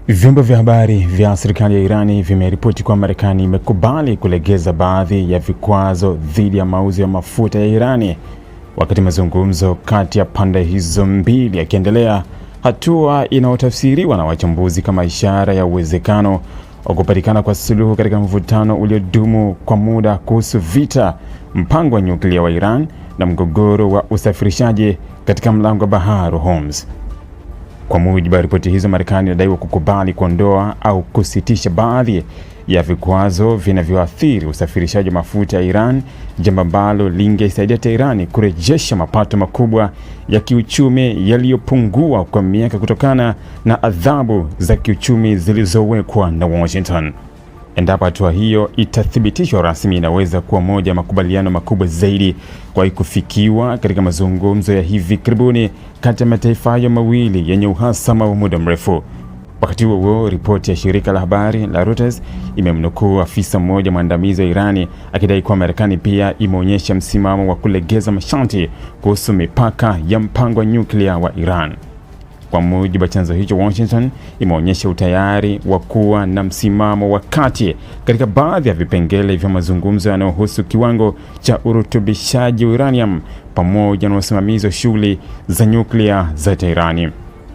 Vyombo vya habari vya serikali ya Irani vimeripoti kwamba Marekani imekubali kulegeza baadhi ya vikwazo dhidi ya mauzo ya mafuta ya Irani, wakati mazungumzo kati ya pande hizo mbili yakiendelea, hatua inayotafsiriwa na wachambuzi kama ishara ya uwezekano wa kupatikana kwa suluhu katika mvutano uliodumu kwa muda kuhusu vita, mpango wa nyuklia wa Iran na mgogoro wa usafirishaji katika mlango wa bahari wa Hormuz. Kwa mujibu wa ripoti hizo, Marekani inadaiwa kukubali kuondoa au kusitisha baadhi ya vikwazo vinavyoathiri usafirishaji wa mafuta ya Iran, jambo ambalo lingesaidia Tehran kurejesha mapato makubwa ya kiuchumi yaliyopungua kwa miaka kutokana na adhabu za kiuchumi zilizowekwa na Washington. Endapo hatua hiyo itathibitishwa rasmi, inaweza kuwa moja ya makubaliano makubwa zaidi kwa kufikiwa katika mazungumzo ya hivi karibuni kati ya mataifa hayo mawili yenye uhasama wa muda mrefu. Wakati huo, ripoti ya shirika la habari la Reuters imemnukuu afisa mmoja mwandamizi wa Irani akidai kuwa Marekani pia imeonyesha msimamo wa kulegeza masharti kuhusu mipaka ya mpango wa nyuklia wa Iran. Kwa mujibu wa chanzo hicho, Washington imeonyesha utayari wa kuwa na msimamo wa kati katika baadhi ya vipengele vya mazungumzo yanayohusu kiwango cha urutubishaji wa uranium pamoja na usimamizi wa shughuli za nyuklia za Teherani.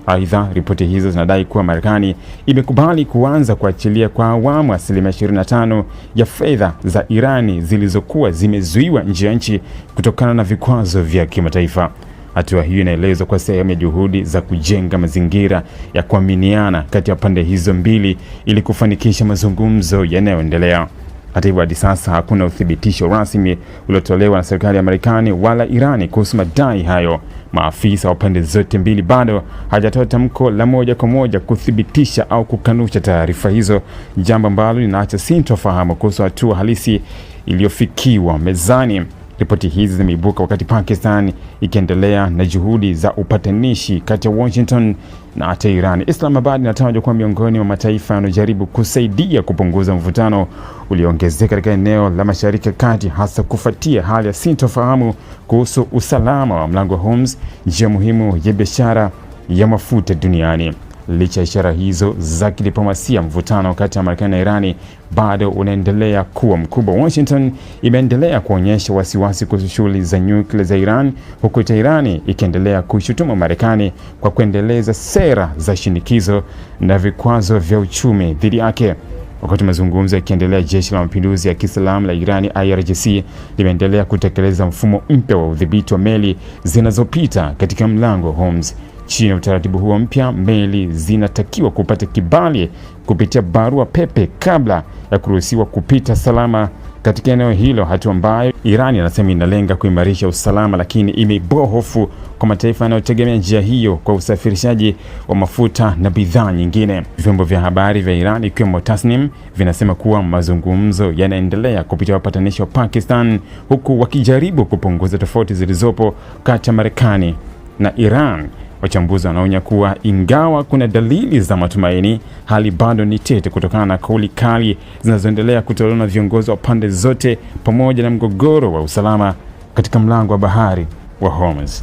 Aidha, ripoti hizo zinadai kuwa Marekani imekubali kuanza kuachilia kwa awamu 25% ya fedha za Irani zilizokuwa zimezuiwa nje ya nchi kutokana na vikwazo vya kimataifa. Hatua hiyo inaelezwa kwa sehemu ya juhudi za kujenga mazingira ya kuaminiana kati ya pande hizo mbili ili kufanikisha mazungumzo yanayoendelea. Hata hivyo, hadi sasa hakuna uthibitisho rasmi uliotolewa na serikali ya Marekani wala Irani kuhusu madai hayo. Maafisa wa pande zote mbili bado hawajatoa tamko la moja kwa moja kuthibitisha au kukanusha taarifa hizo, jambo ambalo linaacha sintofahamu kuhusu hatua halisi iliyofikiwa mezani. Ripoti hizi zimeibuka wakati Pakistan ikiendelea na juhudi za upatanishi kati ya Washington na Tehran. Islamabad inatajwa kuwa miongoni mwa mataifa yanayojaribu kusaidia kupunguza mvutano ulioongezeka katika eneo la Mashariki ya Kati, hasa kufuatia hali ya sintofahamu kuhusu usalama wa mlango wa Hormuz, njia muhimu ya biashara ya mafuta duniani. Licha ya ishara hizo za kidiplomasia, mvutano kati ya Marekani na Irani bado unaendelea kuwa mkubwa. Washington imeendelea kuonyesha wasiwasi kuhusu shughuli za nyuklia za Iran, huku Tehran ikiendelea kuishutumu Marekani kwa kuendeleza sera za shinikizo na vikwazo vya uchumi dhidi yake. Wakati mazungumzo yakiendelea, Jeshi la Mapinduzi ya Kiislamu la Irani IRGC limeendelea kutekeleza mfumo mpya wa udhibiti wa meli zinazopita katika mlango wa Hormuz. Chini ya utaratibu huo mpya, meli zinatakiwa kupata kibali kupitia barua pepe kabla ya kuruhusiwa kupita salama katika eneo hilo, hatua ambayo Irani inasema inalenga kuimarisha usalama, lakini imeibua hofu kwa mataifa yanayotegemea njia hiyo kwa usafirishaji wa mafuta na bidhaa nyingine. Vyombo vya habari vya Irani ikiwemo Tasnim vinasema kuwa mazungumzo yanaendelea kupitia wapatanishi wa Pakistan, huku wakijaribu kupunguza tofauti zilizopo kati ya Marekani na Iran. Wachambuzi wanaonya kuwa ingawa kuna dalili za matumaini, hali bado ni tete kutokana na kauli kali zinazoendelea kutolewa na viongozi wa pande zote pamoja na mgogoro wa usalama katika mlango wa bahari wa Hormuz.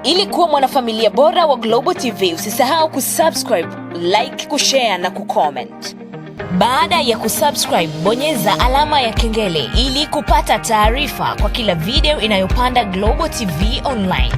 Ili kuwa mwanafamilia bora wa Global TV, usisahau kusubscribe, like, kushare na kucomment. Baada ya kusubscribe, bonyeza alama ya kengele ili kupata taarifa kwa kila video inayopanda Global TV Online.